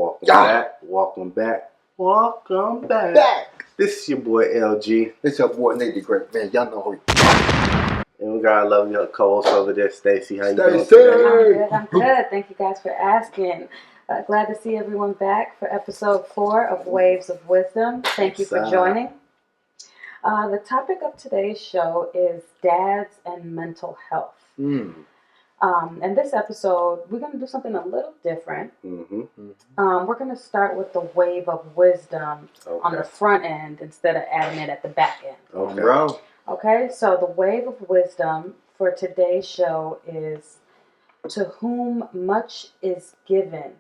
Welcome back. Welcome back. Welcome back. This is your boy LG. This is your boy Nate the Great. Man, y'all know who. And we got a lovely co-host over there, Stacy. How you doing today? I'm good. Thank you guys for asking. Glad to see everyone back for episode 4 of Waves of Wisdom. Thank you for joining. The topic of today's show is dads and mental health. And this episode, we're going to do something a little different. We're going to start with the wave of wisdom on the front end instead of adding it at the back end. Okay, so the wave of wisdom for today's show is, to whom much is given,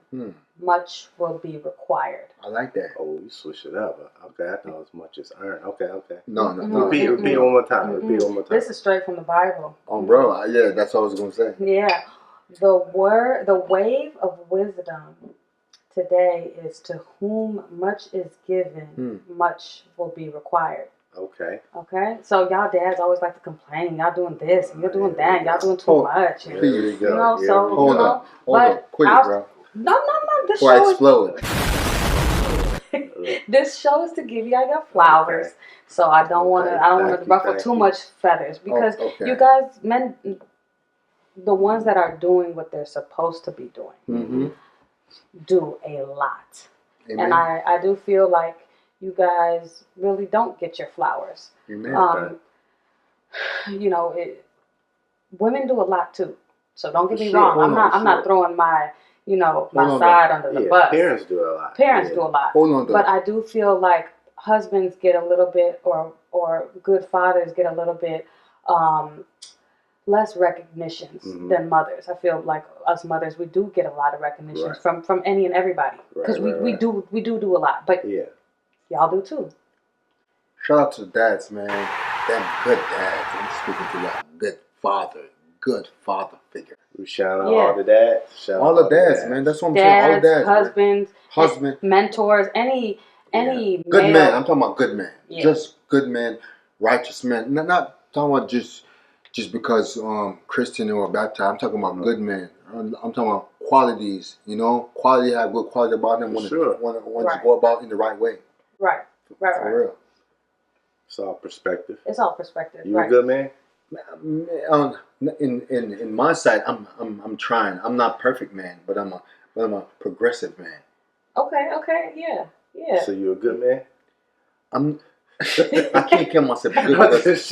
much will be required. I like that. Oh, you switch it up. Okay, I thought as much as earned. Okay. No. Repeat one more time. This is straight from the Bible. Bro, yeah, that's what I was going to say. Yeah. The wave of wisdom today is, to whom much is given, much will be required. Okay. So y'all dads always like to complain. Y'all doing this and you're doing that. And y'all doing too much. And, Please, you know, so hold on. Quit it, bro. No. This Before show I explode. This show is to give y'all your flowers. Okay. So I don't want to ruffle too much feathers, because you guys, men, the ones that are doing what they're supposed to be doing, do a lot. Amen. And I do feel like you guys really don't get your flowers. Amen. You know, women do a lot too. So don't get me wrong. I'm not throwing my side under the bus. Parents do a lot. Do a lot. But I do feel like husbands get a little bit, or good fathers get a little bit less recognitions than mothers. I feel like us mothers, we do get a lot of recognitions from any and everybody, because we do a lot. But y'all do too. Shout out to the dads, man. Them good dads. I'm speaking to y'all. Good father figure. We shout out all the dads. All the dads, man. That's what I'm saying. All the dads, husbands, mentors, any good man. I'm talking about good men. Yeah. Just good men, righteous men. Not talking about just because Christian or baptized. I'm talking about good men. I'm talking about qualities. Quality have good quality about them when you go about in the right way. Right. For real. It's all perspective. You a good man? In my side, I'm trying. I'm not perfect, man, but I'm a progressive man. Okay, yeah. So you a good man? I can't kill myself good. I'm just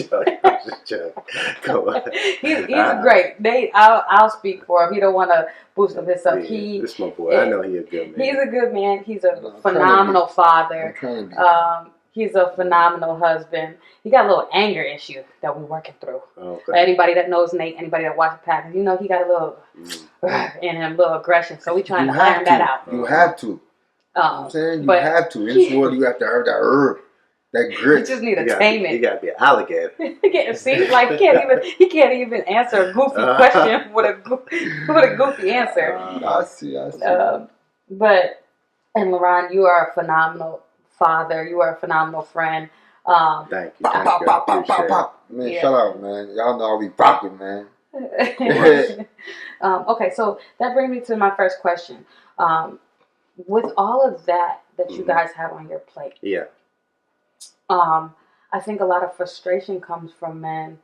joking. Come on. He's great. Nate, I'll speak for him. He don't want to boost up himself. This is my boy. I know he's a good man. He's a good man. He's a phenomenal father. He's a phenomenal husband. He got a little anger issue that we're working through. Anybody that knows Nate, anybody that watches Pat, he got a little in him, a little aggression. So we're trying to iron that out. You have to. I'm saying you have to. In this world, you have to have that grit. You just need a taming. You gotta be an alligator. See, like he can't even answer a goofy question with a goofy answer. I see. And LaRon, you are a phenomenal father. You are a phenomenal friend. Thank you. Man, shout out, man. Y'all know I'll be rocking, man. Okay, so that brings me to my first question. With all of that you guys have on your plate, I think a lot of frustration comes from men,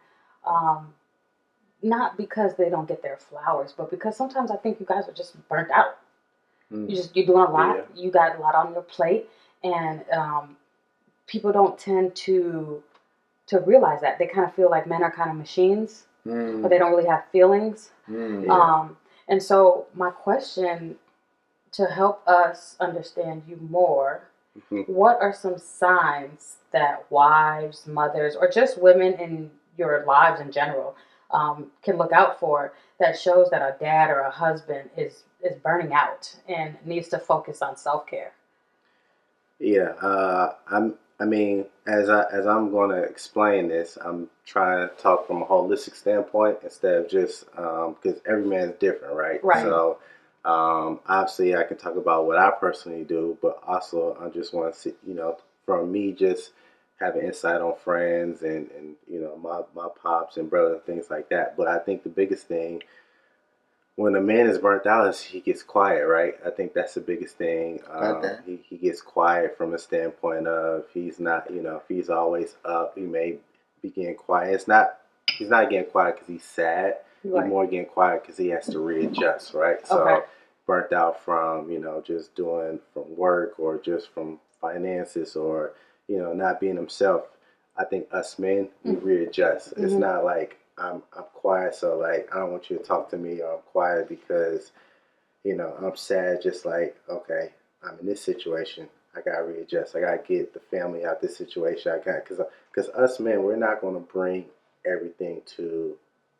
not because they don't get their flowers, but because sometimes I think you guys are just burnt out. You're doing a lot. You got a lot on your plate, and people don't tend to realize that. They kind of feel like men are kind of machines, but they don't really have feelings. And so my question, to help us understand you more, what are some signs that wives, mothers, or just women in your lives in general can look out for that shows that a dad or a husband is burning out and needs to focus on self-care? I mean, as I'm going to explain this, I'm trying to talk from a holistic standpoint instead of just because every man is different, right? So obviously I can talk about what I personally do, but also I just want to see, from me just having insight on friends and my pops and brother and things like that. But I think the biggest thing when a man is burnt out, he gets quiet, right? I think that's the biggest thing. He gets quiet from a standpoint of he's not, if he's always up, he may be getting quiet. He's not getting quiet because he's sad. Right. He's more getting quiet because he has to readjust, right? Okay. So burnt out from, just doing from work or just from finances or, not being himself. I think us men, we readjust. It's not like I'm quiet, so like I don't want you to talk to me, or I'm quiet because, I'm sad. Just like, okay, I'm in this situation. I gotta readjust. I gotta get the family out this situation. Because us men, we're not gonna bring everything to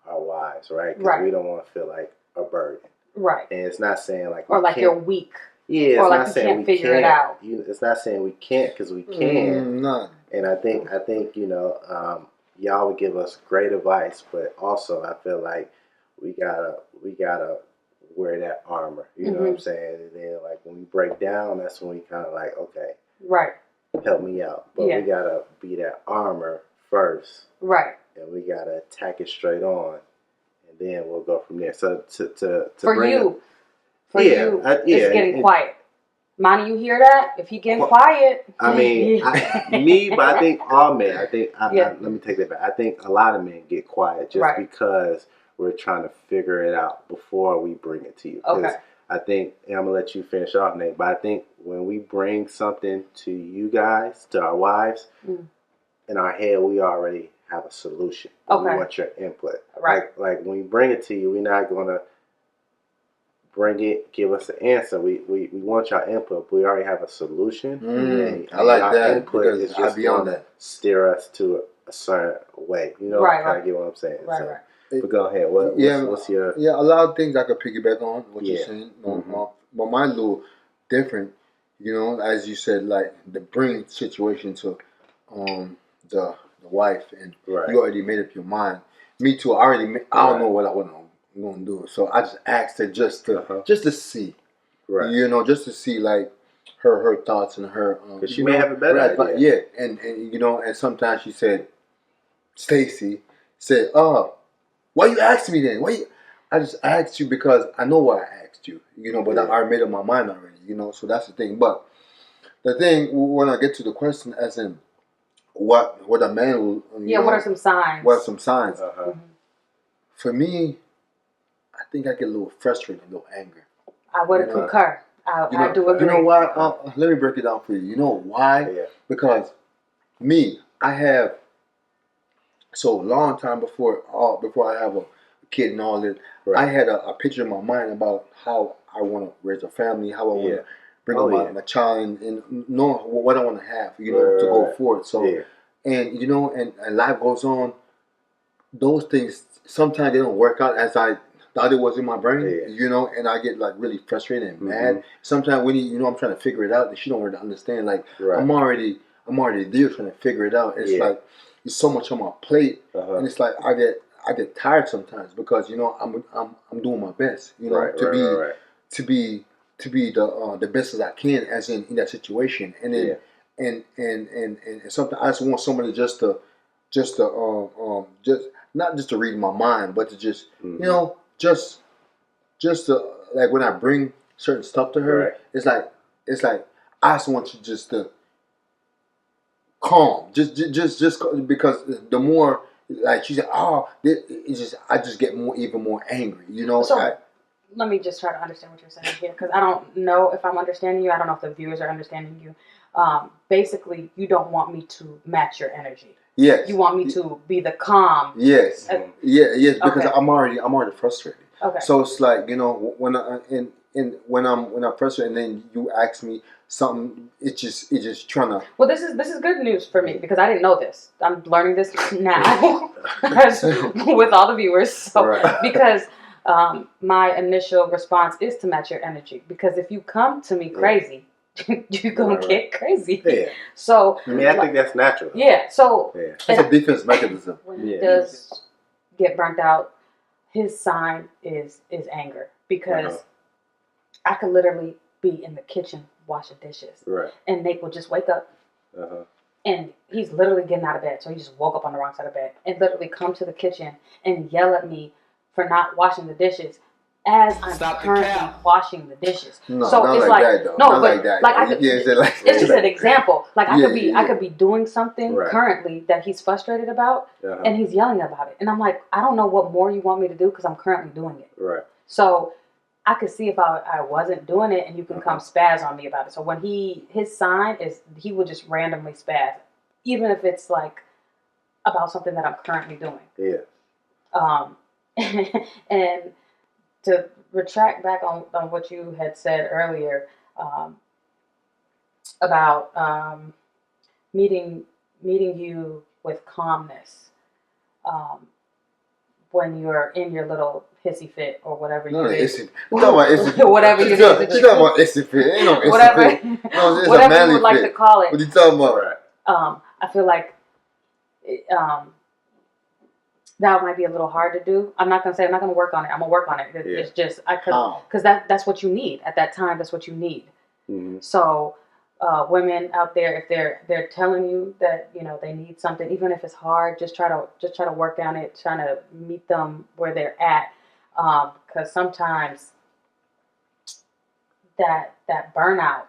our wives, right? Because we don't want to feel like a burden, right? And it's not saying like you're weak. Yeah, it's or not like saying you can't we figure it out. It's not saying we can't, because we can. No. And I think y'all would give us great advice, but also I feel like we gotta wear that armor. You know what I'm saying? And then like when we break down, that's when we kind of like, okay, right, help me out. But we gotta be that armor first, right? And we gotta attack it straight on, and then we'll go from there. So to for you, it's getting quiet. Monty, you hear that? If he getting quiet. I mean, but I think all men, let me take that back. I think a lot of men get quiet just because we're trying to figure it out before we bring it to you. Okay. I think, and I'm going to let you finish off, Nate, but I think when we bring something to you guys, to our wives, in our head, we already have a solution. Okay. We want your input. Right. Like when we bring it to you, we're not going to bring it, give us the answer. We want your input, but we already have a solution. And I like that because is just going to steer us to a certain way. Kind of get what I'm saying. Right. But go ahead. What's your... Yeah, a lot of things I could piggyback on what you're saying. But mine a little different. As you said, like the bring situation to the wife, and you already made up your mind. Me too. I don't know what I want I'm gonna do it. So I just asked her just to see, just to see like her thoughts and her because she may have a better idea. Yeah, and sometimes she said, Stacy said, why you asked me then? I just asked you because I know why I asked you, but I already made up my mind already, so that's the thing. But the thing when I get to the question, as in what a man will, what are some signs? What are some signs? For me, I think I get a little frustrated, a little angry. I would concur. I do agree. You know why? Let me break it down for you. You know why? Yeah. Because I have a long time before I have a kid and all that. Right. I had a picture in my mind about how I want to raise a family, how I want to bring up my child, and know what I want to have, to go forward. So, and and life goes on. Those things sometimes they don't work out as I thought it was in my brain, and I get like really frustrated and mad. Sometimes when I'm trying to figure it out, and she don't really understand. Like I'm already there trying to figure it out. It's like it's so much on my plate, and it's like I get tired sometimes because I'm doing my best, to be the best as I can, as in that situation, and then and sometimes I just want somebody just not just to read my mind, but to just just to, like when I bring certain stuff to her, it's like I just want you just to calm, just because the more like she said, I just get even more angry, So let me just try to understand what you're saying here, because I don't know if I'm understanding you. I don't know if the viewers are understanding you. Basically, you don't want me to match your energy. Yes. You want me to be the calm. Yes. Yes, because I'm already frustrated. Okay. So it's like, when I'm frustrated and then you ask me something, it's just trying to... Well, this is good news for me because I didn't know this. I'm learning this now with all the viewers. So because my initial response is to match your energy, because if you come to me crazy, you're gonna get crazy. Yeah. So I think that's natural. Yeah. So it's a defense mechanism. When he does get burnt out, his sign is anger, because I could literally be in the kitchen washing dishes, and Nate will just wake up, and he's literally getting out of bed. So he just woke up on the wrong side of bed and literally come to the kitchen and yell at me for not washing the dishes. as I'm currently washing the dishes. No, so not it's like that though. No, not but like that. Like I could, it's just an example. Like I could be doing something currently that he's frustrated about, and he's yelling about it, and I'm like, I don't know what more you want me to do because I'm currently doing it. Right. So I could see if I wasn't doing it, and you can come spaz on me about it. So when his sign is, he will just randomly spaz, even if it's like about something that I'm currently doing. Yeah. And to retract back on what you had said earlier about meeting you with calmness when you're in your little hissy fit or whatever you do. Whatever you do. You're talking about hissy fit. Ain't no hissy whatever, fit. No, it's whatever a manly you would like fit. to call it. What are you talking about? I feel like that might be a little hard to do. I'm not gonna work on it. I'm gonna work on it. It's just because that's what you need at that time. That's what you need. Mm-hmm. So women out there, if they're telling you that they need something, even if it's hard, just try to work on it. Trying to meet them where they're at, because sometimes that burnout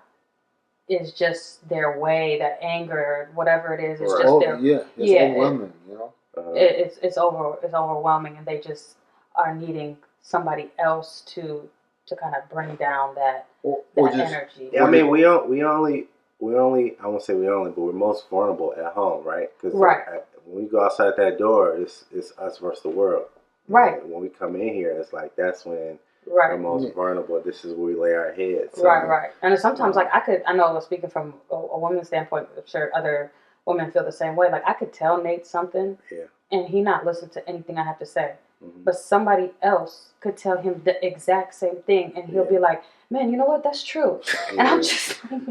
is just their way. That anger, whatever it is, it's just overwhelming. It's overwhelming, and they just are needing somebody else to kind of bring down that energy. Yeah, I mean, we only I won't say we only, but we're most vulnerable at home, right? Because when we go outside that door, it's us versus the world. Right. And when we come in here, it's like that's when we're most vulnerable. This is where we lay our heads. So, right. And sometimes, I know, speaking from a woman's standpoint, I'm sure other women feel the same way. Like, I could tell Nate something, and he not listen to anything I have to say. Mm-hmm. But somebody else could tell him the exact same thing, and he'll be like, man, you know what? That's true. And I'm just like,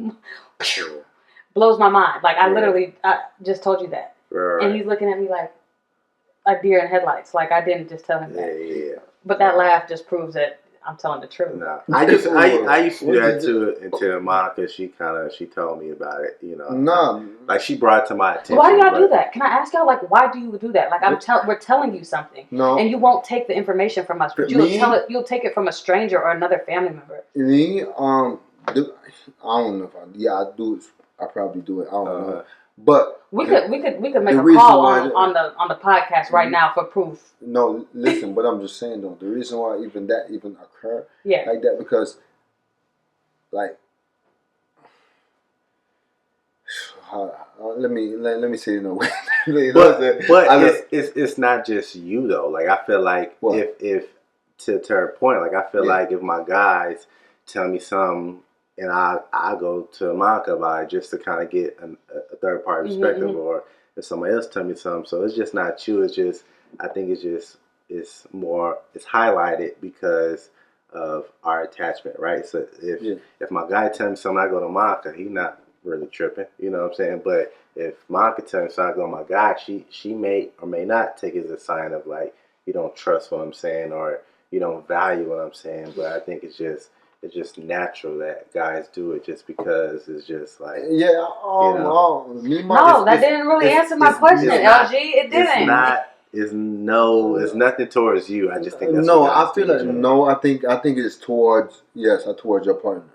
blows my mind. Like, I just told you that. Right. And he's looking at me like a deer in headlights. Like, I didn't just tell him that. Yeah. But that laugh just proves that I'm telling the truth. No, I used to do that too until Monica, she told me about it. No, like she brought it to my attention. Why do y'all do that? Can I ask y'all, like, why do you do that? Like, we're telling you something, and you won't take the information from us, but you'll take it from a stranger or another family member. Me, I don't know if I do it. I probably do it. I don't know. But we could make a call on the podcast right now for proof. No, listen, but I'm just saying though, the reason why even occur like that, because like let me say it in a way. but it's not just you though. Like, I feel like if to her point, like, I feel like if my guys tell me something, and I go to Monica about it just to kind of get a third party perspective, or if somebody else tell me something. So it's just not you. It's just, I think it's highlighted because of our attachment, right? So if my guy tells me something, I go to Monica. He not really tripping, you know what I'm saying? But if Monica tells me something, I go to my guy. She may or may not take it as a sign of, like, you don't trust what I'm saying, or you don't value what I'm saying. But I think it's just natural that guys do it, just because it's just like no, that didn't really answer my question, LG. It didn't. It's nothing towards you. I just think that's I feel like I think it's towards your partner.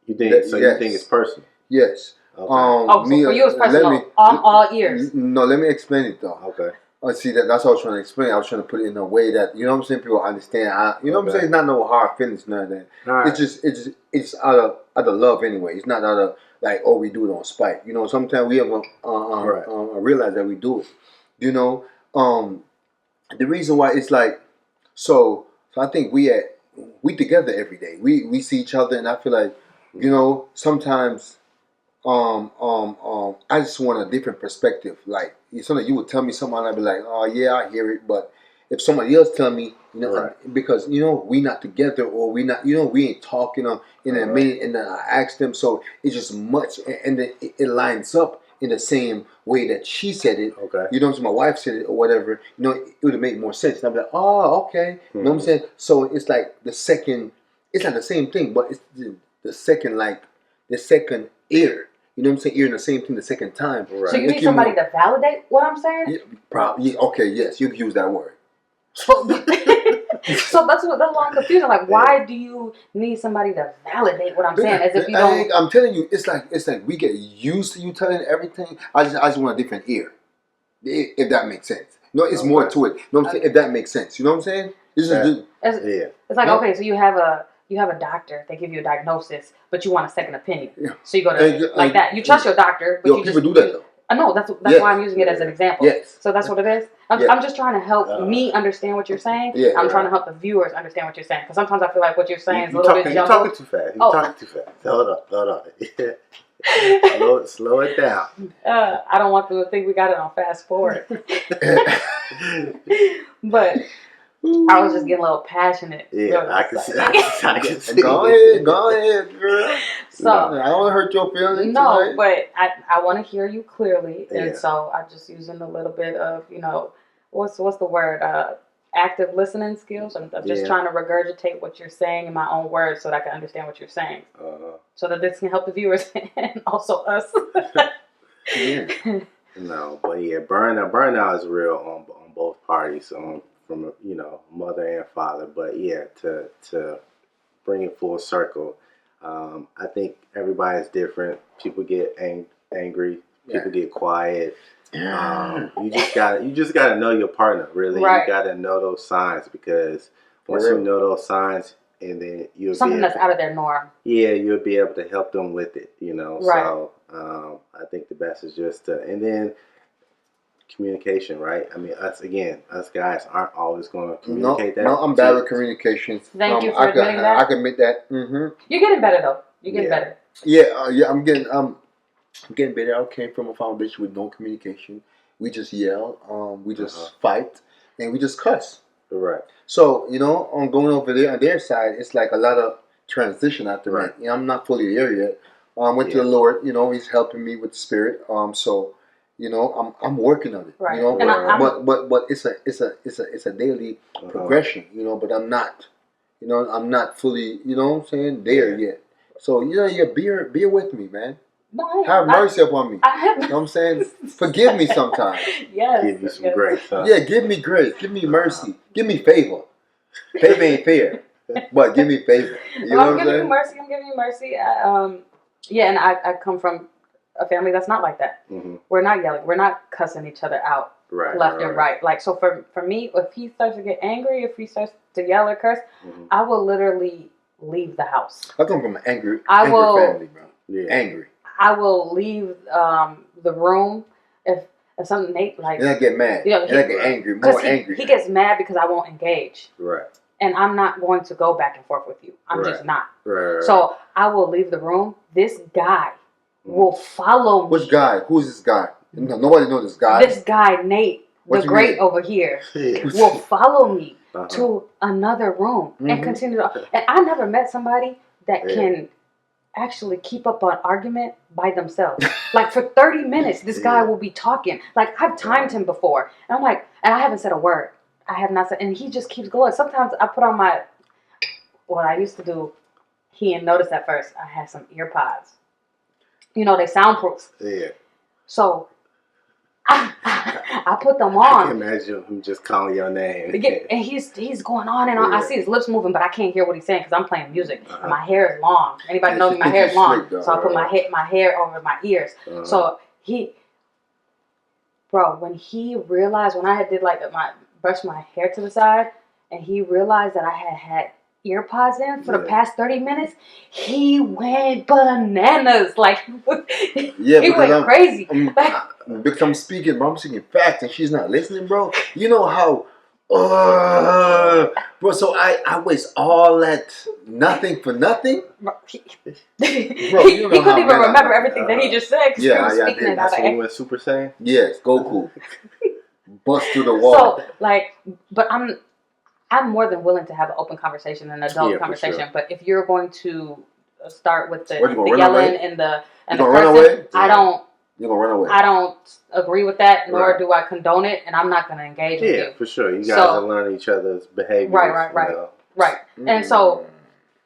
You think so? You think it's personal? Yes. Okay. So for you it's personal. I'm all ears. No, let me explain it though. Okay. See, that's what I was trying to explain. I was trying to put it in a way that, you know what I'm saying, people understand. You know what I'm saying? It's not no hard feelings, none of that. Right. It's out of love anyway. It's not out of like, oh, we do it on spite. You know, sometimes we have realize that we do it. You know, the reason why it's like, so I think we together every day. We see each other, and I feel like, you know, sometimes. I just want a different perspective. Like, sometimes you would tell me something, and I'd be like, oh yeah, I hear it. But if somebody else tell me, you know, because, you know, we not together, or we not, you know, we ain't talking in a minute, and then I ask them, so it's just much, and then it lines up in the same way that she said it. Okay. You know, so my wife said it or whatever. You know, it would make more sense. And I'm like, oh, okay. You know what I'm saying? So it's like it's like the same thing, but it's the second ear. You know what I'm saying? Hearing the same thing the second time. Right. So you need somebody to validate what I'm saying? Yeah, probably. Okay, yes, you can use that word. So that's why I'm confused. Like, why do you need somebody to validate what I'm saying? As if you don't. I'm telling you, it's like we get used to you telling everything. I just want a different ear, if that makes sense. No, it's more to it. You know what I'm saying? If that makes sense, you know what I'm saying? It's like, okay, so you have a doctor. They give you a diagnosis, but you want a second opinion. Yeah. So you go to like that. You trust your doctor, but people do that though. I know that's why I'm using it as an example. Yes. So that's what it is. I'm just trying to help me understand what you're saying. Yeah, I'm trying to help the viewers understand what you're saying, because sometimes I feel like what you're saying is a little bit jumbled. You're talking too fast. You're talking too fast. Hold on. Slow it down. I don't want them to think we got it on fast forward. But I was just getting a little passionate. Yeah, I can see. Go ahead, girl. So I don't want to hurt your feelings. No, tonight. but I want to hear you clearly, and so I'm just using a little bit of what's the word? Active listening skills. I'm just trying to regurgitate what you're saying in my own words so that I can understand what you're saying, so that this can help the viewers and also us. No, but burnout is real on both parties. From mother and father, but to bring it full circle, I think everybody's different. People get angry, people get quiet. You just gotta know your partner, really. Right. You gotta know those signs, because once you know those signs, and then you'll something that's out of their norm. Yeah, you'll be able to help them with it. Right. So I think the best is just to, and then communication, right? I mean, us guys aren't always going to communicate that. No, I'm bad with communications. Thank you for admitting that. I can admit that. Mm-hmm. You're getting better though. You're getting better. Yeah, I'm getting better. I came from a foundation with no communication. We just yell, we just fight, and we just cuss. Right. So on going over there on their side, it's like a lot of transition after that. I'm not fully there yet. Went to the Lord. He's helping me with the Spirit. So. I'm working on it. Right. But it's a daily progression. But I'm not. I'm not fully. What I'm saying, there yet. So bear with me, man. No, have mercy upon me. You know what I'm saying? Forgive me sometimes. Yes. Give you some grace. Huh? Yeah, give me grace. Give me mercy. Give me favor. Favor ain't fair, but give me favor. You know what I'm saying? I'm giving you mercy. And I come from a family that's not like that. Mm-hmm. We're not yelling. We're not cussing each other out left and right. Like, so for me, if he starts to get angry, if he starts to yell or curse, I will literally leave the house. I come from an angry family, bro. Yeah. Angry. I will leave the room if something Nate like. And I get mad. And I get angry, more angry. He gets mad because I won't engage. Right. And I'm not going to go back and forth with you. I'm just not. Right. So I will leave the room. This guy will follow me. Which guy? Who's this guy? Nobody knows this guy. This guy, Nate, the great over here, will follow me to another room and continue. And I never met somebody that can actually keep up an argument by themselves. Like for 30 minutes, this guy will be talking. Like I've timed him before. And I'm like, and I haven't said a word. I have not said, and he just keeps going. Sometimes I put on what I used to do, he didn't notice at first, I had some ear pods. They soundproof. Yeah. So I put them on. I can imagine him just calling your name. And he's going on and on. I see his lips moving, but I can't hear what he's saying because I'm playing music. And my hair is long. Anybody know me? My hair is long. So I put my hair over my ears. So when he realized, when I did brushed my hair to the side, and he realized that I had ear pods in for the past 30 minutes, he went bananas. Like he went crazy. Because I'm speaking facts and she's not listening, bro. You know how bro, so I waste all that nothing for nothing? He couldn't even remember everything that he just said because he was speaking it out of it. Went Super Saiyan? Yes, Goku. Bust through the wall. So, but I'm more than willing to have an open conversation, an adult conversation. Sure. But if you're going to start with the yelling and the cursing, you're gonna run away. I don't agree with that, nor do I condone it, and I'm not gonna engage with you. Yeah, for sure. You guys are learning each other's behavior. Right. And so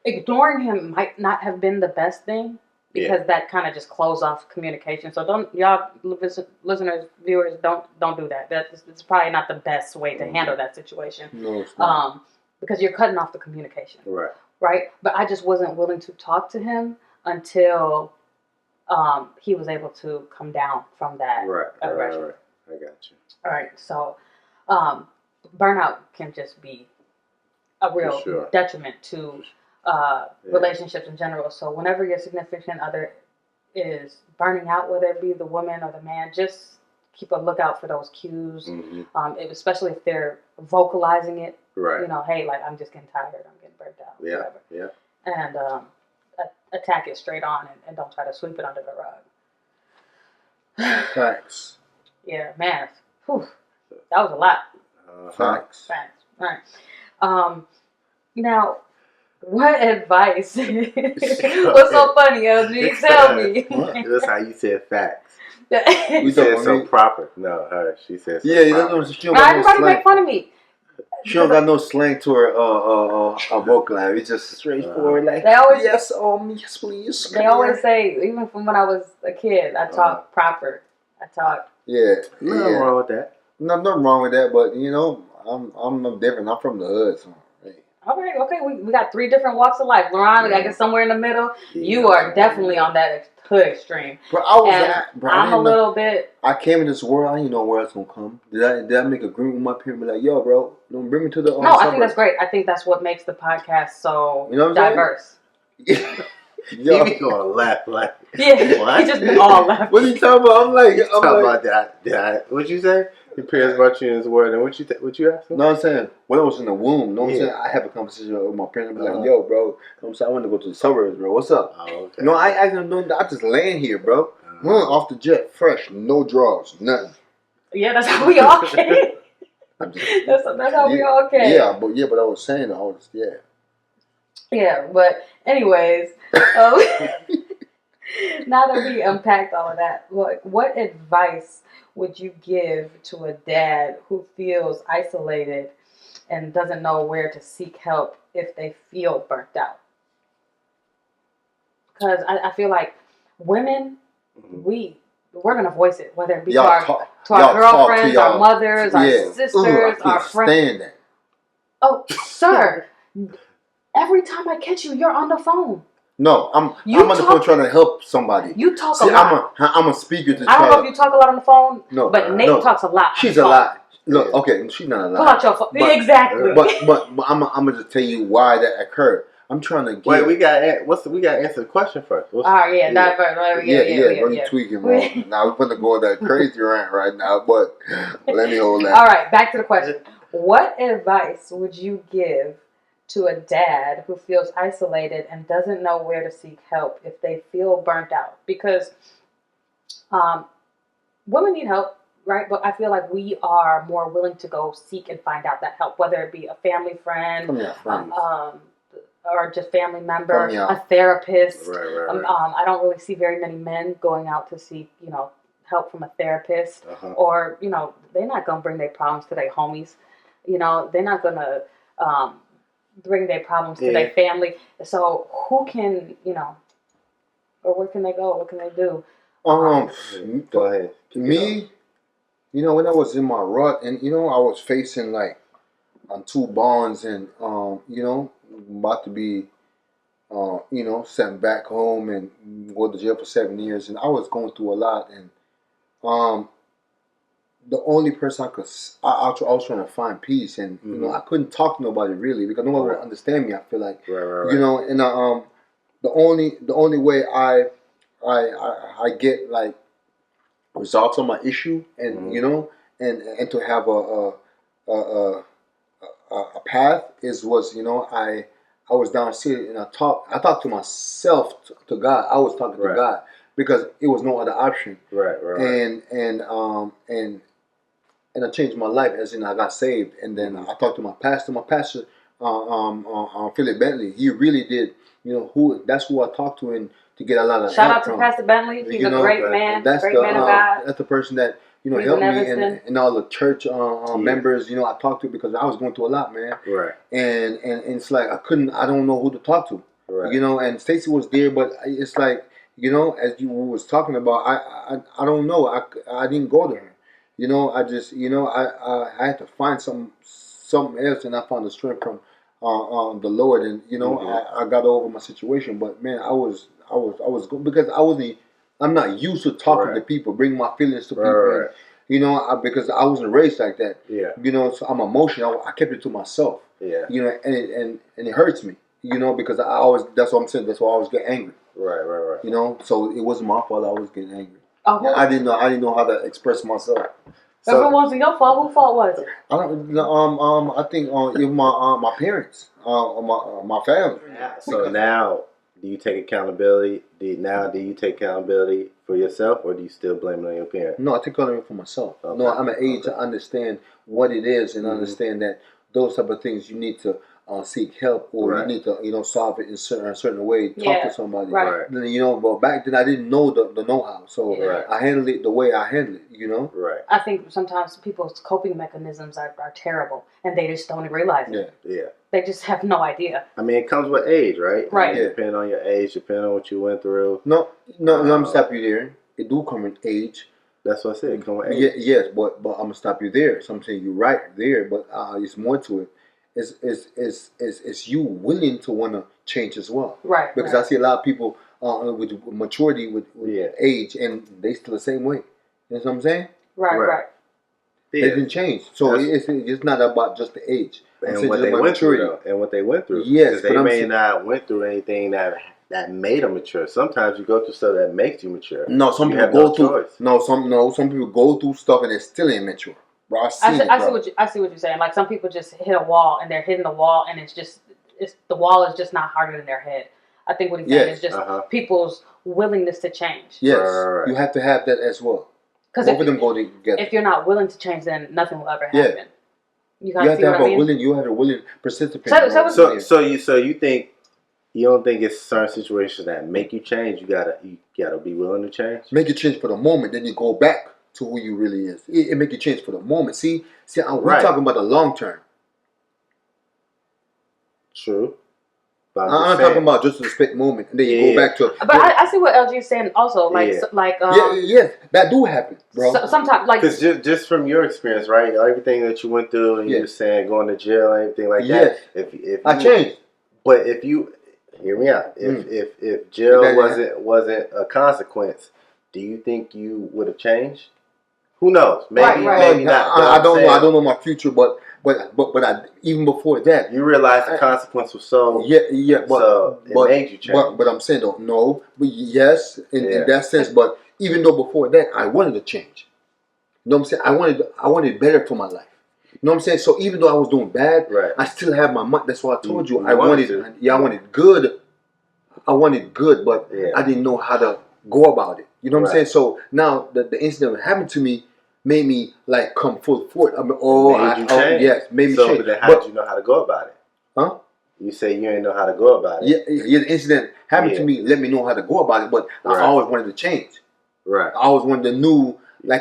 ignoring him might not have been the best thing because that kind of just closed off communication. So don't y'all listeners, viewers, don't do that. It's probably not the best way to handle that situation. No, it's not. because you're cutting off the communication. Right. Right. But I just wasn't willing to talk to him until he was able to come down from that aggression. Right. I got you. All right. So burnout can just be a real detriment to relationships in general. So whenever your significant other is burning out, whether it be the woman or the man, just keep a lookout for those cues, especially if they're vocalizing it. Right. You know, hey, like, I'm just getting tired, I'm getting burnt out, whatever. Yeah. And attack it straight on and don't try to sweep it under the rug. Facts. Yeah, man. Whew, that was a lot. Facts. All right. Now, what advice? What's so funny, LG? Tell me. That's how you said facts. We said so proper. No, her. She said so proper. She don't got no everybody slang. make fun of me. She don't got no slang to her vocab. It's just straightforward. Like, they always, yes, yes, please. They always say, even from when I was a kid, I talk proper. I talk. Yeah. Nothing wrong with that. Nothing wrong with that, but you know, I'm different. I'm from the hood, so. All right, okay. We got 3 different walks of life. Lauren, I guess somewhere in the middle. You are definitely on that hood extreme. Bro, I'm a little bit. I came in this world. I didn't know where it's gonna come. Did I make a agreement with my parents? Be like, yo, bro, don't bring me to the. No, I think that's great. I think that's what makes the podcast so diverse. Yo, he gonna laugh like. Yeah, what? He just been all laughing. What are you talking about? I'm like, about that. What'd you say? Your parents brought you in this world, and what you asked? No, I'm saying when I was in the womb. No, I'm saying I have a conversation with my parents. I'm like, yo, bro, I'm saying I want to go to the suburbs, bro. What's up? Oh, okay. No, I asked them. I just land here, bro. Off the jet, fresh, no draws, nothing. Yeah, that's how we all came. That's how we all came. Yeah, but I was saying, Yeah, but anyways, now that we unpacked all of that, what advice would you give to a dad who feels isolated and doesn't know where to seek help if they feel burnt out? Because I feel like women, we're gonna voice it, whether it be to our girlfriends, our mothers, our sisters, our friends. Oh, sir, every time I catch you, you're on the phone. No, I'm on the phone trying to help somebody. You talk a lot. I'm a speaker to I don't know if you talk a lot on the phone. No, but Nate talks a lot. She's a lot. Look, okay, she's not a lot. Pull out your phone. Exactly. But I'm gonna just tell you why that occurred. I'm trying to get. Wait, we got to answer the question first. All right, yeah, Run tweaking, bro. Now we're gonna go on that crazy rant right now, but let me hold that. All right, back to the question. What advice would you give to a dad who feels isolated and doesn't know where to seek help if they feel burnt out? Because women need help, right? But I feel like we are more willing to go seek and find out that help, whether it be a family friend, or just family member, a therapist. Right. I don't really see very many men going out to seek, help from a therapist, or they're not gonna bring their problems to their homies. They're not gonna bring their problems to their family. So who can, or where can they go? What can they do? Go ahead. Me, when I was in my rut, and I was facing like on 2 bonds, and about to be sent back home and go to jail for 7 years, and I was going through a lot, and the only person I was trying to find peace, and I couldn't talk to nobody really because nobody would understand me. I feel like and the only way I get like results on my issue, and and to have a path was I was downstairs and I talked to myself, to God. I was talking to God because it was no other option. Right. And I changed my life, as in I got saved, and then I talked to my pastor. My pastor, 𝕊𝕙𝕒𝕟𝕤, he really did. That's who I talked to, and to get a lot of shout out to Pastor Bentley. He's a great man, great man of God. That's the person that helped me, and all the church members. I talked to because I was going through a lot, man. Right. And it's like I don't know who to talk to. Right. And Stacy was there, but it's like as you was talking about, I don't know. I didn't go to her. I just I had to find something else, and I found the strength from the Lord, and you know, I got over my situation. But man, I was good because I'm not used to talking to people, bring my feelings to people. And, you know, because I wasn't raised like that. Yeah. You know, so I'm emotional. I kept it to myself. Yeah. You know, and it hurts me. You know, because I always, that's what I'm saying. That's why I always get angry. Right. You know, so it wasn't my fault. I was getting angry. Oh, I didn't know how to express myself. So, if it wasn't your fault, whose fault was it? I think even my parents, my family. So now, do you take accountability? Do you take accountability for yourself, or do you still blame it on your parents? No, I take accountability for myself. Okay. No, I'm an age to understand what it is and understand that those type of things you need to seek help, or you need to solve it in a certain way. Talk to somebody. Right. You know, but back then I didn't know the know-how, so I handled it the way I handled it. You know. Right. I think sometimes people's coping mechanisms are terrible, and they just don't realize it. Yeah. They just have no idea. I mean, it comes with age, right? Right. Depending on your age, depending on what you went through. No, let me stop you there. It do come with age. That's what I said. It come with age. Yes, but I'm gonna stop you there. So I'm saying you're right there, but it's more to it. It's you willing to want to change as well. Right. Because I see a lot of people with maturity, with age, and they still the same way. You know what I'm saying? Right. They didn't change. So it's not about just the age. And what they went through, though. And what they went through. Yes. They may not went through anything that made them mature. Sometimes you go through stuff that makes you mature. No, some people go through. Some people go through stuff and they still ain't mature. Bro, I see what you're saying. Like some people just hit a wall and they're hitting the wall, and the wall is just not harder than their head. I think what he's saying is just people's willingness to change. Yes, you have to have that as well. Because both of them go together. If you're not willing to change, then nothing will ever happen. Yeah. You have to have a willing participant. So you think you don't think it's certain situations that make you change? You gotta be willing to change. Make a change for the moment, then you go back to who you really is. It make you change for the moment. See, we're talking about the long term. True. I'm not talking about just the split moment, and then you go back to. But I see what LG is saying also. Yes, that do happen, bro. Sometimes, like, because just from your experience, right? Everything that you went through, and you were saying going to jail and everything like that. If I changed, but if you hear me out, if jail wasn't a consequence, do you think you would have changed? Who knows? Maybe not. I don't know. I don't know my future, but even before that, you realize the consequence was so it made you change. But I'm saying no, but yes, in that sense. But even though before that, I wanted to change. You know what I'm saying? I wanted better for my life. You know what I'm saying? So even though I was doing bad, I still have my mind. That's why I told you I wanted good. I wanted good, but I didn't know how to go about it. You know what I'm saying? So now the incident that happened to me made me like come full forward. I mean, made me change. But then how did you know how to go about it? Huh? You say you didn't know how to go about it. Yeah, the incident happened to me. Let me know how to go about it. But I always wanted to change. Right. I always wanted to know, I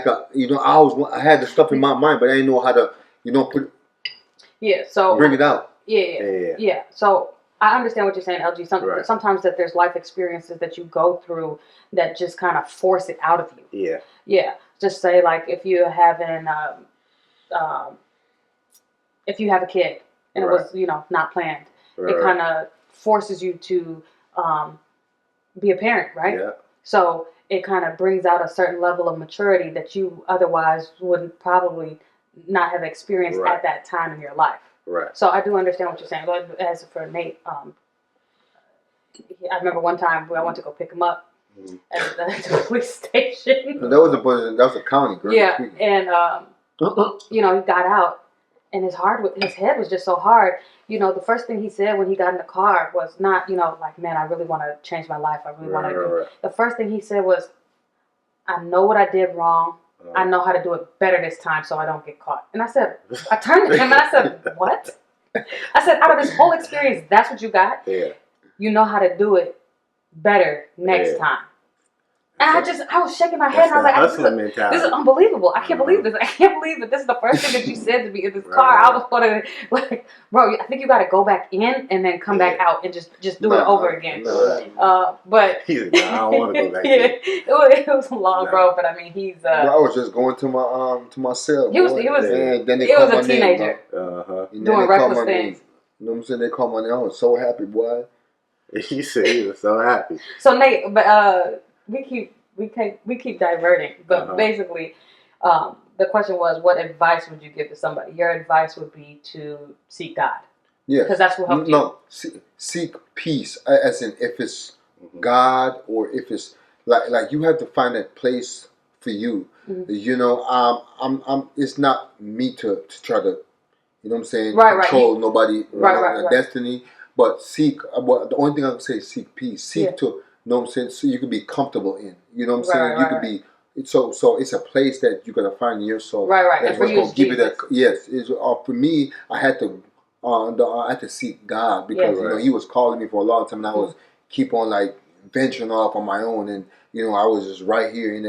had the stuff in my mind, but I didn't know how to, bring it out. Yeah. So I understand what you're saying, LG. Sometimes that there's life experiences that you go through that just kind of force it out of you. Yeah. Just say like if you have a kid and it was not planned, it kind of forces you to be a parent, right? Yeah. So it kind of brings out a certain level of maturity that you otherwise wouldn't probably not have experienced at that time in your life. Right. So I do understand what you're saying. But as for Nate, I remember one time I went to go pick him up at the police station. That was a county, girl. Yeah, and he got out, and his head was just so hard. The first thing he said when he got in the car was not, like, man, I really want to change my life. I really want to. The first thing he said was, I know what I did wrong. I know how to do it better this time so I don't get caught. And I turned to him and I said, what? I said, out of this whole experience, that's what you got? Yeah. You know how to do it better next time. And I was shaking my head and I was like, this is unbelievable. I can't believe this. I can't believe that this is the first thing that you said to me in this car. I was wondering, like, bro, I think you got to go back in and then come back out and just do it over again. But he's like, I don't want to go back in. It was long, bro. But I mean, he's. I was just going to my cell. He was a teenager doing reckless things. You know what I'm saying? They called my name. I was so happy, boy. You said he was so happy. So Nate, but we keep diverting, but basically, the question was, what advice would you give to somebody? Your advice would be to seek God. Yeah, because that's what helped you. No, seek peace, as in if it's God or if it's like you have to find that place for you. You know, It's not me to try to, you know what I'm saying, control nobody, destiny. But seek. The only thing I can say is seek peace. Seek to, you know what I'm saying, so you can be comfortable in. You know what I'm saying. You could be. So it's a place that you're gonna find yourself. Right. That's what's gonna give you that. Yes. For me, I had to seek God because you know He was calling me for a long time, and I was keep on like venturing off on my own, and you know I was just right here in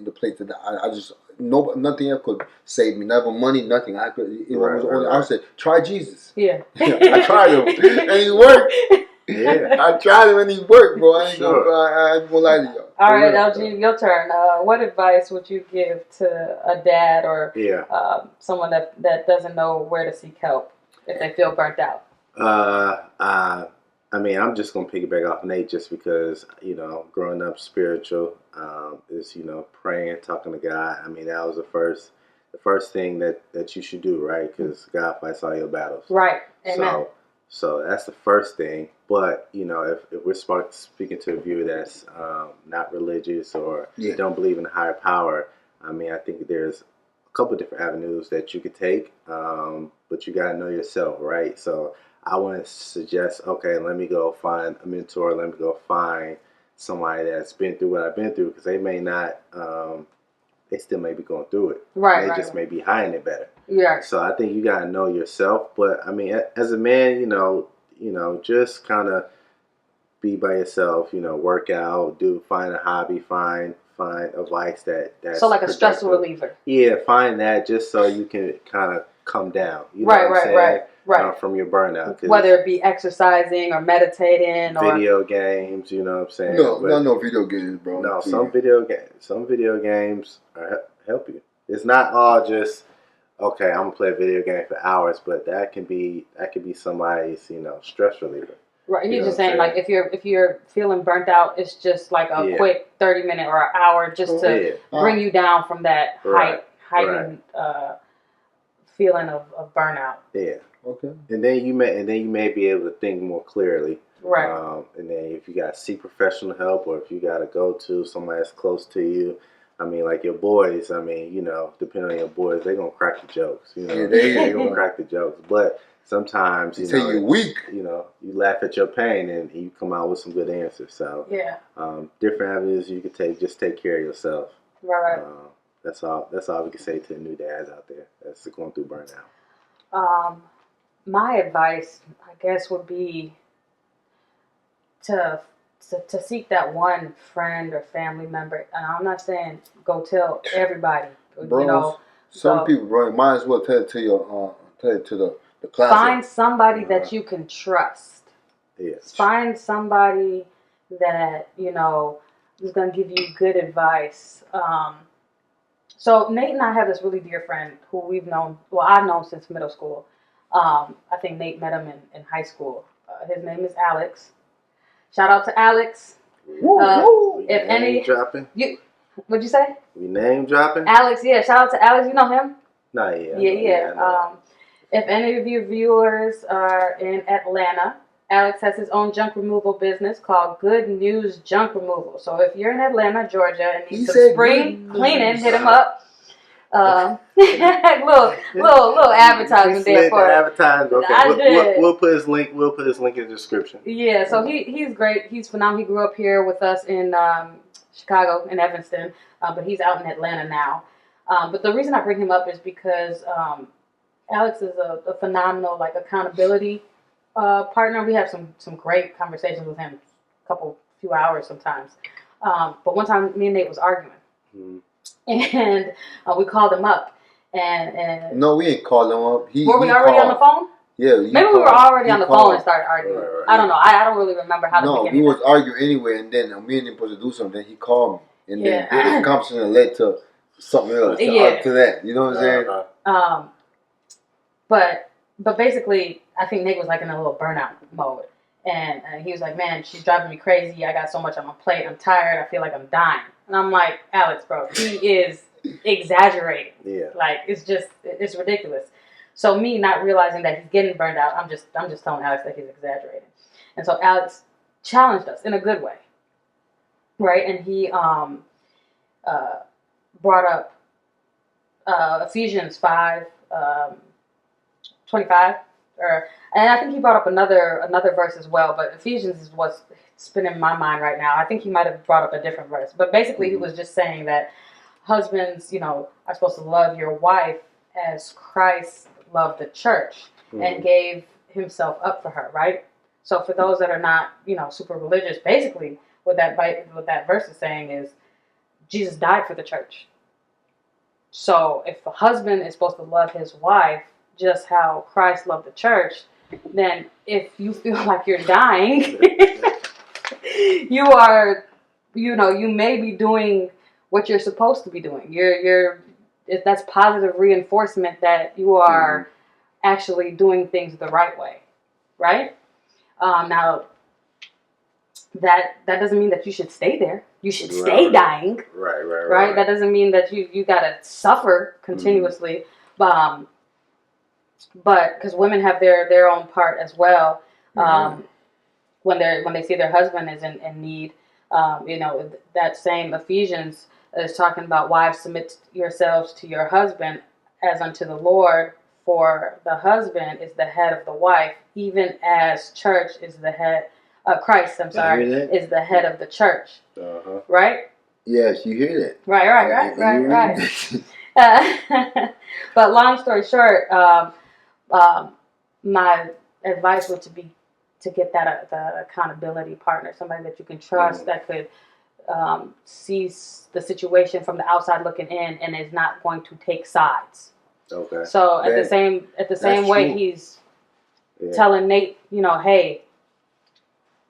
the place that I just nothing else could save me, never money, nothing. I could. I said, try Jesus. Yeah. I tried him, and he worked. Yeah, I tried him and he worked, bro. I ain't gonna lie to y'all. All right, LG, your turn. What advice would you give to a dad or someone that doesn't know where to seek help if they feel burnt out? I mean, I'm just gonna piggyback off Nate just because growing up spiritual is praying, talking to God. I mean, that was the first thing that you should do, right? Because God fights all your battles. Right. Amen. So that's the first thing. But if we're speaking to a viewer that's not religious or don't believe in a higher power, I mean, I think there's a couple of different avenues that you could take, but you gotta know yourself, right? So I want to suggest, okay, let me go find a mentor. Let me go find somebody that's been through what I've been through, because they may not. They still may be going through it. They just may be hiding it better. Yeah. So I think you gotta know yourself. But I mean, as a man, just kind of be by yourself. Work out, find a hobby, find a vice that's so like a stress reliever. Yeah, find that just so you can kind of come down. You know what I'm saying? Right. From your burnout. Whether it be exercising or meditating video games, you know what I'm saying? No video games, bro. No, some video games help you. It's not all just okay, I'm gonna play a video game for hours, but that can be somebody's, stress reliever. Right. He's just saying like if you're feeling burnt out, it's just like a quick 30-minute or an hour just to bring you down from that heightened feeling of burnout. Yeah. Okay. And then you may be able to think more clearly. Right. And then if you got to seek professional help, or if you got to go to somebody that's close to you, I mean, like your boys. I mean, depending on your boys, they're gonna crack the jokes. They're gonna crack the jokes. But sometimes you're weak. You laugh at your pain and you come out with some good answers. So different avenues you can take. Just take care of yourself. Right. That's all we can say to the new dads out there that's going through burnout. My advice, I guess, would be to seek that one friend or family member. And I'm not saying go tell everybody. Bro, some people, bro, might as well tell it to the class. Find somebody that you can trust. Yes. Find somebody that is going to give you good advice. So Nate and I have this really dear friend who we've known. Well, I've known since middle school. I think Nate met him in high school. His name is Alex. Shout out to Alex. If any dropping. What'd you say? We name dropping? Alex, yeah. Shout out to Alex. You know him? Nah, yeah. Yeah. If any of your viewers are in Atlanta, Alex has his own junk removal business called Good News Junk Removal. So if you're in Atlanta, Georgia, and need some spring cleaning, hit him up. little advertisement there for advertisement. Okay, we'll put his link. We'll put his link in the description. Yeah, so he's great. He's phenomenal. He grew up here with us in Chicago, in Evanston, but he's out in Atlanta now. But the reason I bring him up is because Alex is a phenomenal accountability partner. We have some great conversations with him, few hours sometimes. But one time, me and Nate was arguing. Mm-hmm. And we called him up, and no, we ain't called him up. Were we already on the phone? Yeah, maybe we were already on the phone and started arguing. Right. I don't know. I don't really remember how. No, we was arguing anyway, and then me and him supposed to do something. Then he called me, and then the conversation led to something else. To that, you know what I'm saying? But but basically, I think Nate was like in a little burnout mode. And he was like, man, she's driving me crazy. I got so much on my plate. I'm tired. I feel like I'm dying. And I'm like, Alex, bro, he is exaggerating. Yeah. Like, it's ridiculous. So me not realizing that he's getting burned out, I'm just telling Alex that he's exaggerating. And so Alex challenged us in a good way. Right? And he brought up Ephesians 5, 25, and I think he brought up another verse as well, but Ephesians is what's spinning in my mind right now. I think he might have brought up a different verse, but basically he was just saying that husbands, are supposed to love your wife as Christ loved the church and gave himself up for her, right? So for those that are not, super religious, basically what that verse is saying is Jesus died for the church. So if a husband is supposed to love his wife just how Christ loved the church, then if you feel like you're dying, you are, you may be doing what you're supposed to be doing. That's positive reinforcement that you are actually doing things the right way, right? Now, that doesn't mean that you should stay there. You should stay dying. Right. That doesn't mean that you gotta suffer continuously. But because women have their own part as well, when they see their husband is in need, that same Ephesians is talking about wives, submit yourselves to your husband as unto the Lord, for the husband is the head of the wife, even as church is the head. Christ, is the head of the church. Right? Yes, you hear that. Right. But long story short, my advice would be to get that the accountability partner, somebody that you can trust that could see the situation from the outside looking in and is not going to take sides. Okay. So at the same way true. He's telling Nate, hey,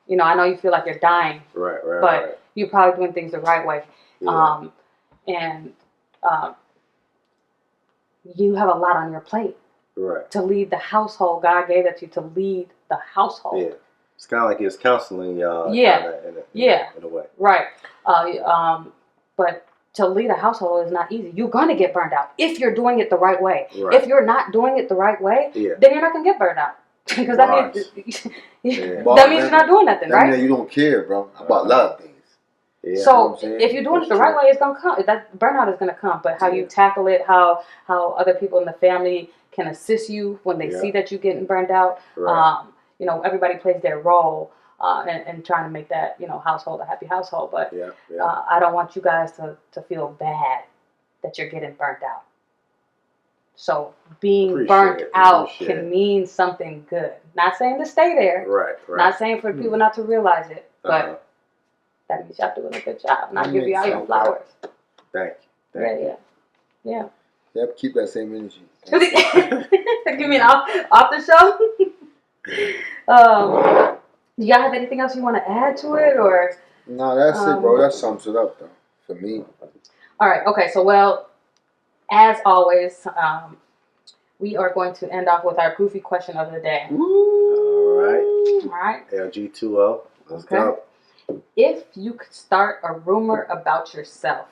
I know you feel like you're dying, but you're probably doing things the right way. Yeah. You have a lot on your plate. Right. To lead the household. God gave that to you to lead the household. Yeah. It's kind of like it's counseling y'all. Yeah. In a way. Right. But to lead a household is not easy. You're going to get burned out if you're doing it the right way. Right. If you're not doing it the right way, then you're not going to get burned out. Because that means you're not doing nothing, right? That means you don't care, bro, about a lot of things. Yeah. So if you're doing it the right way, it's gonna come. That burnout is gonna come. But how you tackle it, how other people in the family can assist you when they see that you're getting burned out. Right. Everybody plays their role in trying to make that household a happy household. But I don't want you guys to feel bad that you're getting burnt out. So being burnt out can mean something good. Not saying to stay there. Right. Not saying for people not to realize it, but that means y'all doing a good job. And I'll give you all your flowers. Thank you. Yeah. Yep, keep that same energy. You mean off the show? Do y'all have anything else you want to add to it, or? No, that's it, bro. That sums it up, though, for me. All right. Okay. So, as always, we are going to end off with our goofy question of the day. All right. LG20. Let's go. If you could start a rumor about yourself,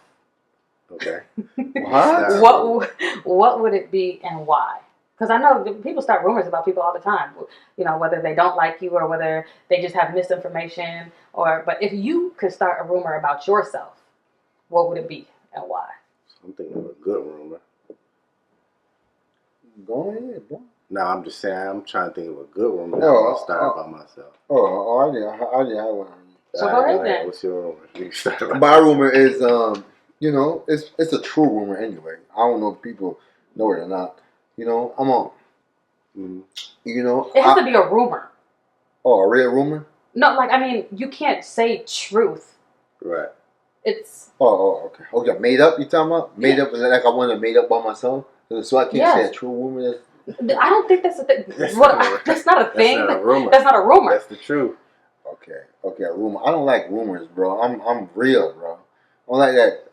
okay, what would it be and why? Because I know people start rumors about people all the time. Whether they don't like you or whether they just have misinformation. But if you could start a rumor about yourself, what would it be and why? I'm thinking of a good rumor. Go ahead, bro. No, I'm just saying. I'm trying to think of a good rumor that I want to start about myself. I didn't have one. So go ahead then. What's your rumor? My rumor is, it's a true rumor anyway. I don't know if people know it or not. I'm on. It has to be a rumor. Oh, a real rumor? No, you can't say truth. Right. It's. Oh, okay. Okay, made up. You talking about made up? Like I want to made up by myself, so I can't say a true rumor. I don't think that's a thing. That's not a thing. That's not a rumor. That's not a rumor. That's the truth. Okay, a rumor. I don't like rumors, bro. I'm real, bro. I don't like that.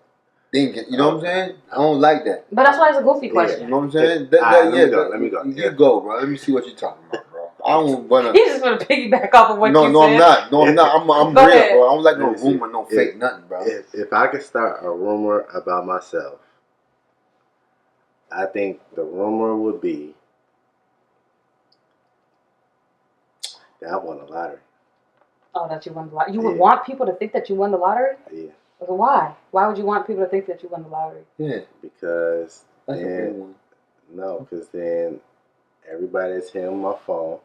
thinking. You know what I'm saying? I don't like that. But that's why it's a goofy question. You know what I'm saying? Let me go. You go, bro. Let me see what you're talking about, bro. I don't wanna. He's just gonna piggyback off of what you said. No, I'm not. No, I'm not. I'm Go real, ahead. bro. I don't like no rumor, no fake nothing, bro. If I could start a rumor about myself, I think the rumor would be that I won the lottery. Oh, that you won the lottery. You would want people to think that you won the lottery? Yeah. So why? Why would you want people to think that you won the lottery? Yeah. Because that's then, because then everybody's hitting my phone.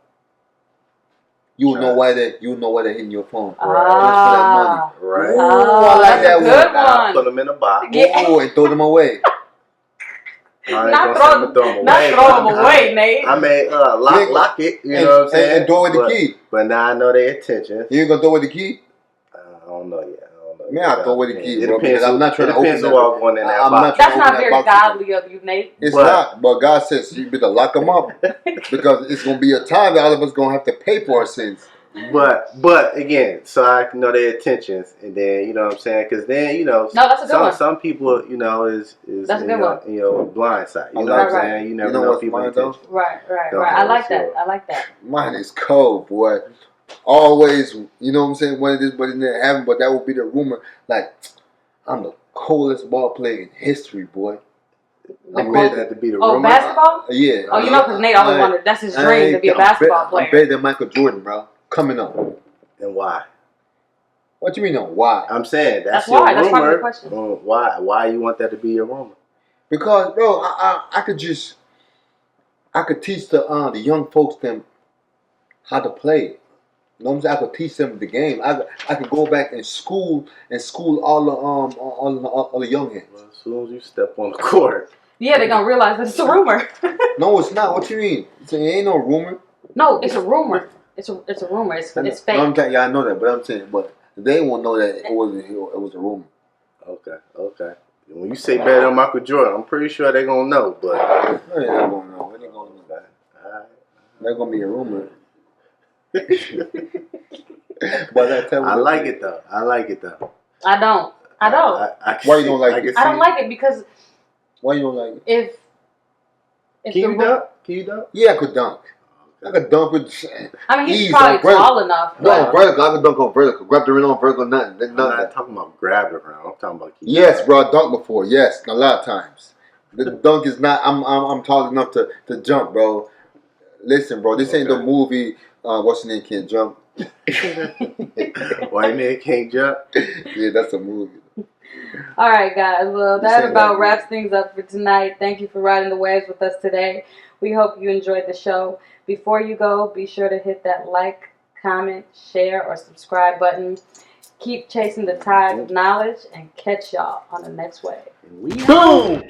You would know why they're hitting your phone. Right. Just for that money. Right. Oh, I like that good one. I'll put them in a box. Oh, and throw them away. Not throw them away, Nate. I may lock it, you know what I'm saying? And throw away the key. But now I know their intentions. You ain't gonna throw away the key? I don't know yet. Man, I'll throw away the key, bro, because I'm not trying to open that. That's not very godly of you, Nate. It's not, but God says you better lock them up because it's gonna be a time that all of us gonna have to pay for our sins. But again, so I know their intentions, and then you know what I'm saying, because then no, that's a good one. Some people is that's a good one. Blindside. You know what I'm saying? You never know people's intentions. Right. I like that. Mine is cold, boy. Always, you know what I'm saying, when this but it didn't happen, but that would be the rumor. Like, I'm the coldest ball player in history, boy. I'm ready that to be the rumor. Basketball? Yeah. Oh, you know, because Nate always wanted, that's his dream to be a basketball player. I'm better than Michael Jordan, bro. Coming up. And why? What you mean, why? I'm saying that's why. your That's part of the rumor. question. Why you want that to be your rumor? Because, bro, I could teach the young folks them how to play. You know what I'm saying? I could teach them the game. I could go back and school all the young heads. Well, as soon as you step on the court, yeah, they're gonna realize that it's a rumor. No, it's not. What you mean? It ain't no rumor. No, it's a rumor. It's a rumor. It's fake. No, yeah, I know that, but I'm saying, but they won't know that it was a rumor. Okay. When you say better than Michael Jordan, I'm pretty sure they're gonna know, but they're not gonna know. They're gonna know that. They're gonna be a rumor. But I like it though. I don't. Why you don't like it? I don't like it because. Why you don't like it? If Can you dunk? Yeah, I could dunk. I could dunk with. I mean, he's probably tall enough. No, vertical. I could dunk on vertical. Grab the rim on vertical, nothing. I'm not talking about grab the rim. I'm talking about. Yes, bro. I dunked before. Yes, a lot of times. The dunk is not. I'm tall enough to jump, bro. Listen, bro. This ain't the movie. What's the name? Can't jump. White man can't jump. Yeah, that's a movie. All right, guys. Well, that about wraps things up for tonight. Thank you for riding the waves with us today. We hope you enjoyed the show. Before you go, be sure to hit that like, comment, share, or subscribe button. Keep chasing the tide of knowledge and catch y'all on the next wave. Boom!